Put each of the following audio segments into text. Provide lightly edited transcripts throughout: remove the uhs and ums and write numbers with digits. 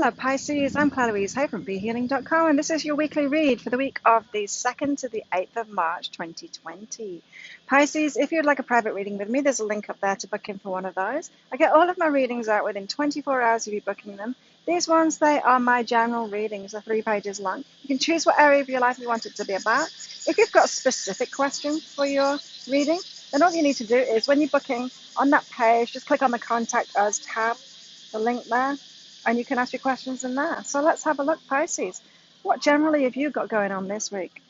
Hello Pisces, I'm Clarice Hay from BeHealing.com and this is your weekly read for the week of the 2nd to the 8th of March 2020. Pisces, if you'd like a private reading with me, there's a link up there to book in for one of those. I get all of my readings out within 24 hours of you booking them. These ones, they are my general readings, they're 3 pages long. You can choose what area of your life you want it to be about. If you've got a specific question for your reading, then all you need to do is when you're booking on that page, just click on the Contact Us tab, the link there, and you can ask your questions in there. So let's have a look, Pisces. What generally have you got going on this week?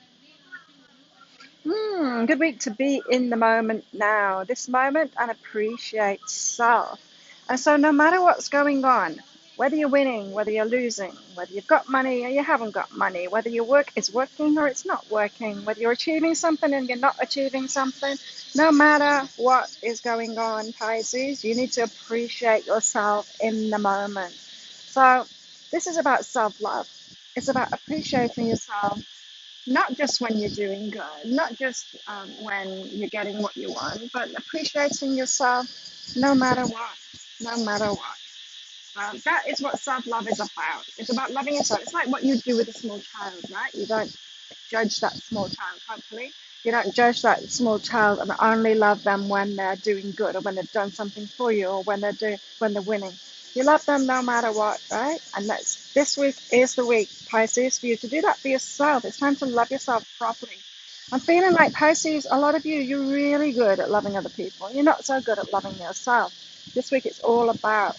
Good week to be in the moment now, this moment, and appreciate self. And so no matter what's going on, whether you're winning, whether you're losing, whether you've got money or you haven't got money, whether your work is working or it's not working, whether you're achieving something and you're not achieving something, no matter what is going on, Pisces, you need to appreciate yourself in the moment. So this is about self-love. It's about appreciating yourself, not just when you're doing good, not just when you're getting what you want, but appreciating yourself no matter what, no matter what. That is what self-love is about. It's about loving yourself. It's like what you do with a small child, right? You don't judge that small child, hopefully. You don't judge that small child and only love them when they're doing good or when they've done something for you or when they're winning. You love them no matter what, right? And this week is the week, Pisces, for you to do that for yourself. It's time to love yourself properly. I'm feeling like, Pisces, a lot of you, you're really good at loving other people. You're not so good at loving yourself. This week it's all about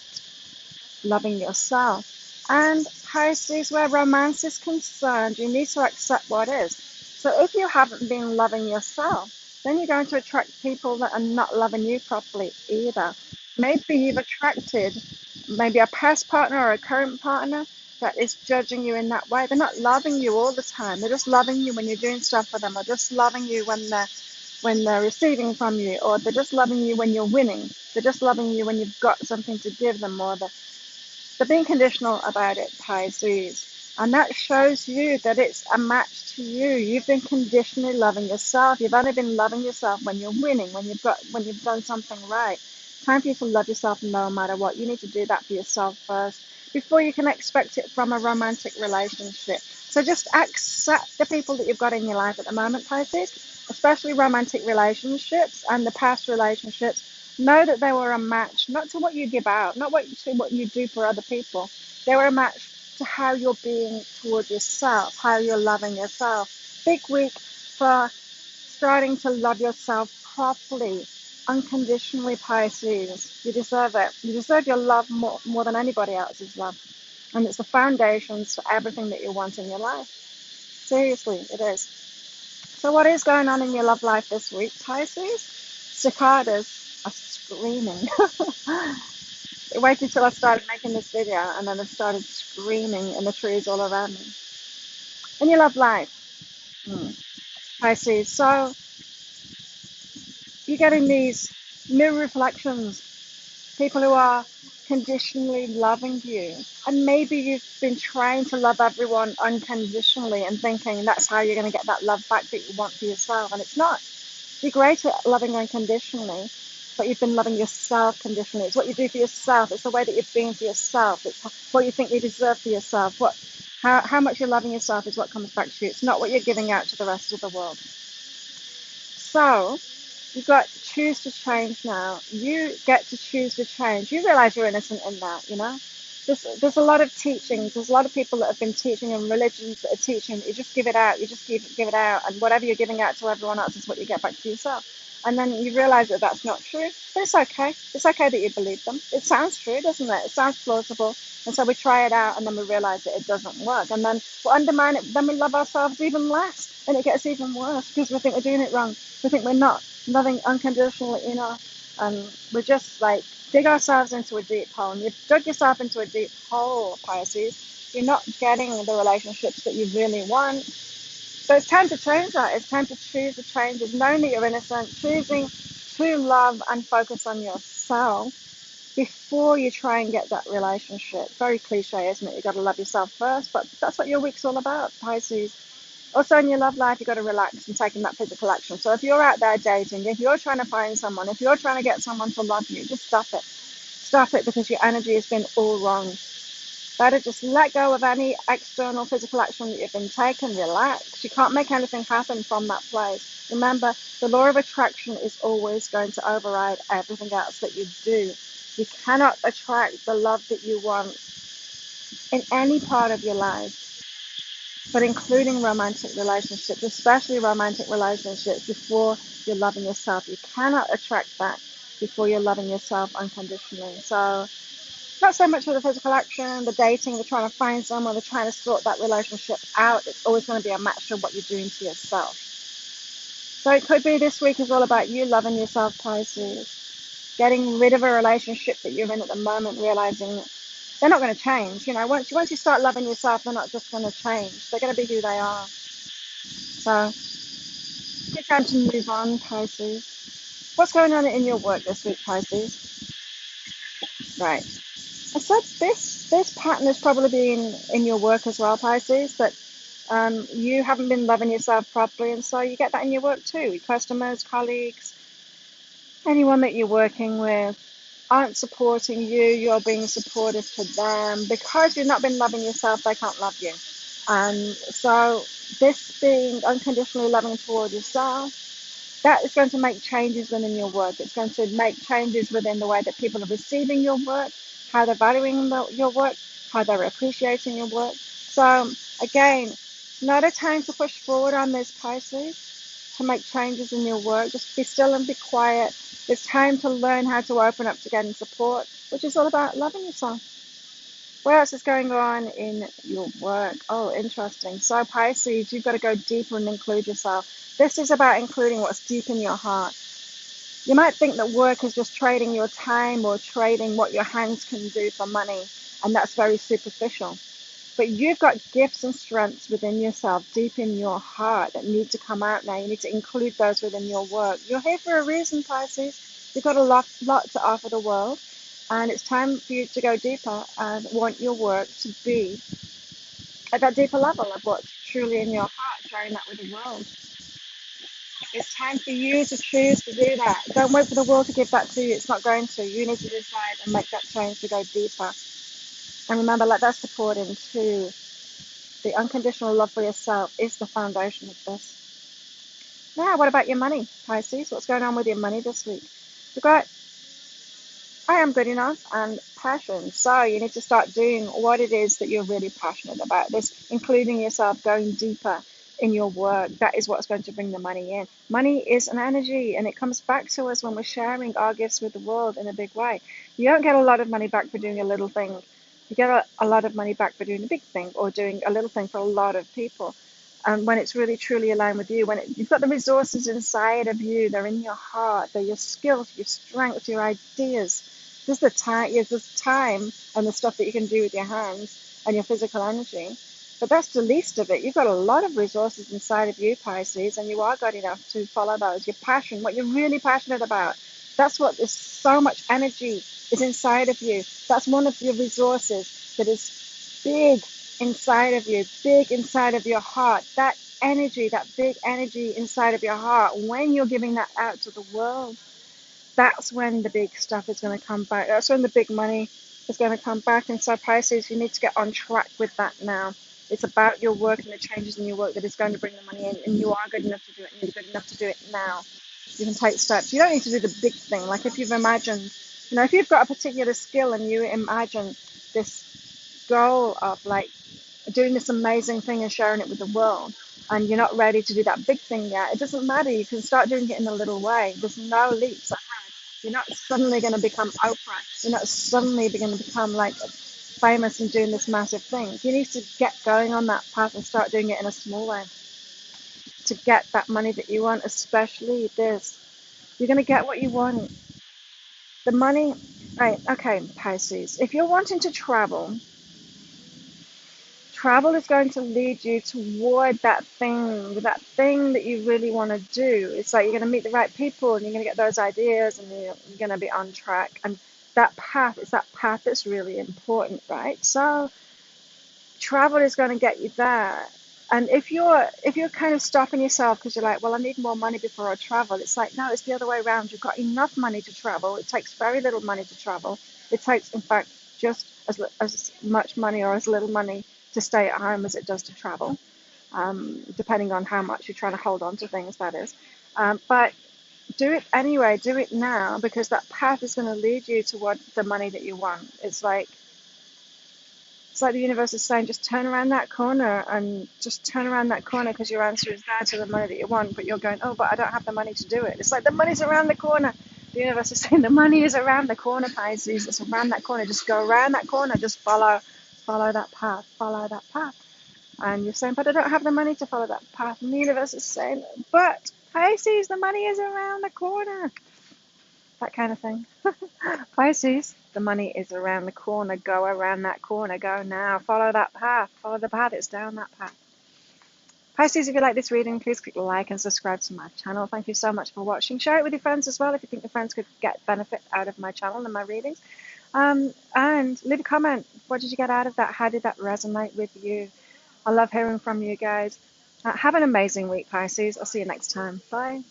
loving yourself. And Pisces, where romance is concerned, you need to accept what is. So if you haven't been loving yourself, then you're going to attract people that are not loving you properly either. Maybe you've attracted maybe a past partner or a current partner that is judging you in that way. They're not loving you all the time. They're just loving you when you're doing stuff for them, or just loving you when they're receiving from you, or they're just loving you when you're winning. They're just loving you when you've got something to give them, or they're being conditional about it, Pisces. And that shows you that it's a match to you. You've been conditionally loving yourself. You've only been loving yourself when you're winning, when you've done something right. Time for you to love yourself no matter what. You need to do that for yourself first before you can expect it from a romantic relationship. So just accept the people that you've got in your life at the moment, Pisces, especially romantic relationships and the past relationships. Know that they were a match, not to what you give out, not to what you do for other people. They were a match to how you're being towards yourself, how you're loving yourself. Big week for starting to love yourself properly, unconditionally, Pisces. You deserve it. You deserve your love more than anybody else's love. And it's the foundations for everything that you want in your life. Seriously, it is. So what is going on in your love life this week, Pisces? Cicadas are screaming. It waited till I started making this video and then it started screaming in the trees all around me. In your love life, Pisces, so you're getting these mirror reflections, people who are conditionally loving you. And maybe you've been trying to love everyone unconditionally and thinking that's how you're going to get that love back that you want for yourself. And it's not. You're great at loving unconditionally, but you've been loving yourself conditionally. It's what you do for yourself. It's the way that you've been for yourself. It's what you think you deserve for yourself. How much you're loving yourself is what comes back to you. It's not what you're giving out to the rest of the world. So you've got to choose to change now. You get to choose to change. You realize you're innocent in that, you know? There's a lot of teachings. There's a lot of people that have been teaching and religions that are teaching that you just give it out. You just give it out. And whatever you're giving out to everyone else is what you get back to yourself. And then you realize that that's not true. But it's okay. It's okay that you believe them. It sounds true, doesn't it? It sounds plausible. And so we try it out and then we realize that it doesn't work. And then we undermine it. Then we love ourselves even less. And it gets even worse because we think we're doing it wrong. We think we're not loving unconditionally enough. And we're just like, dig ourselves into a deep hole. And you've dug yourself into a deep hole, Pisces. You're not getting the relationships that you really want. So it's time to change that. It's time to choose the changes, knowing that you're innocent, choosing to love and focus on yourself before you try and get that relationship. Very cliche, isn't it? You've got to love yourself first, but that's what your week's all about, Pisces. Also in your love life, you've got to relax and take in that physical action. So if you're out there dating, if you're trying to find someone, if you're trying to get someone to love you, just stop it. Stop it because your energy has been all wrong. Better just let go of any external physical action that you've been taking. Relax. You can't make anything happen from that place. Remember, the law of attraction is always going to override everything else that you do. You cannot attract the love that you want in any part of your life, but including romantic relationships, especially romantic relationships, before you're loving yourself. You cannot attract that before you're loving yourself unconditionally. So not so much for the physical action, the dating, the trying to find someone, the trying to sort that relationship out. It's always going to be a match to what you're doing to yourself. So it could be this week is all about you loving yourself, Pisces. Getting rid of a relationship that you're in at the moment, realizing they're not going to change. Once you start loving yourself, they're not just going to change. They're going to be who they are. So it's time to move on, Pisces. What's going on in your work this week, Pisces? Right. I said this pattern has probably been in your work as well, Pisces, that you haven't been loving yourself properly, and so you get that in your work too. Your customers, colleagues, anyone that you're working with aren't supporting you, you're being supportive to them. Because you've not been loving yourself, they can't love you. And so this being unconditionally loving toward yourself, that is going to make changes within your work. It's going to make changes within the way that people are receiving your work, how they're valuing your work, how they're appreciating your work. So again, not a time to push forward on this, Pisces, to make changes in your work. Just be still and be quiet. It's time to learn how to open up to getting support, which is all about loving yourself. What else is going on in your work? Oh, interesting. So Pisces, you've got to go deeper and include yourself. This is about including what's deep in your heart. You might think that work is just trading your time or trading what your hands can do for money, and that's very superficial. But you've got gifts and strengths within yourself, deep in your heart, that need to come out now. You need to include those within your work. You're here for a reason, Pisces. You've got a lot to offer the world, and it's time for you to go deeper and want your work to be at that deeper level of what's truly in your heart, sharing that with the world. It's time for you to choose to do that. Don't wait for the world to give that to you. It's not going to. You need to decide and make that change to go deeper. And remember, let that support into the unconditional love for yourself is the foundation of this. Now, what about your money, Pisces? What's going on with your money this week? We've got I am good enough and passion. So you need to start doing what it is that you're really passionate about. This, including yourself, going deeper in your work. That is what's going to bring the money in. Money is an energy, and it comes back to us when we're sharing our gifts with the world in a big way. You don't get a lot of money back for doing a little thing. You get a lot of money back for doing a big thing or doing a little thing for a lot of people. And when it's really truly aligned with you, you've got the resources inside of you, they're in your heart, they're your skills, your strengths, your ideas. There's time and the stuff that you can do with your hands and your physical energy. But that's the least of it. You've got a lot of resources inside of you, Pisces, and you are good enough to follow those. Your passion, what you're really passionate about. That's what there's so much energy is inside of you. That's one of your resources that is big inside of you, big inside of your heart. That energy, that big energy inside of your heart, when you're giving that out to the world, that's when the big stuff is going to come back. That's when the big money is going to come back. And so, Pisces, you need to get on track with that now. It's about your work and the changes in your work that is going to bring the money in. And you are good enough to do it. And you're good enough to do it now. You can take steps. You don't need to do the big thing. Like if you've imagined, if you've got a particular skill and you imagine this goal of like doing this amazing thing and sharing it with the world, and you're not ready to do that big thing yet, it doesn't matter. You can start doing it in a little way. There's no leaps ahead. You're not suddenly going to become Oprah. You're not suddenly going to become like famous and doing this massive thing. You need to get going on that path and start doing it in a small way to get that money that you want, especially this. You're going to get what you want. The money, right? Okay, Pisces. If you're wanting to travel is going to lead you toward that thing that you really want to do. It's like you're going to meet the right people and you're going to get those ideas and you're going to be on track. And that path is that path that's really important, right? So travel is going to get you there. And if you're kind of stopping yourself because you're like, well, I need more money before I travel, it's like, no, it's the other way around. You've got enough money to travel. It takes very little money to travel. It takes, in fact, just as much money or as little money to stay at home as it does to travel, depending on how much you're trying to hold on to things, that is. But do it anyway, do it now, because that path is going to lead you toward the money that you want. It's like the universe is saying, just turn around that corner and just turn around that corner, because your answer is there to the money that you want. But you're going, oh, but I don't have the money to do it. It's like the money's around the corner. The universe is saying the money is around the corner, Pisces. It's around that corner. Just go around that corner. Just follow that path. Follow that path. And you're saying, but I don't have the money to follow that path. And the universe is saying, but Pisces, the money is around the corner. That kind of thing. Pisces, the money is around the corner. Go around that corner. Go now. Follow that path. Follow the path. It's down that path. Pisces, if you like this reading, please click like and subscribe to my channel. Thank you so much for watching. Share it with your friends as well if you think your friends could get benefit out of my channel and my readings. And leave a comment. What did you get out of that? How did that resonate with you? I love hearing from you guys. Have an amazing week, Pisces. I'll see you next time. Bye.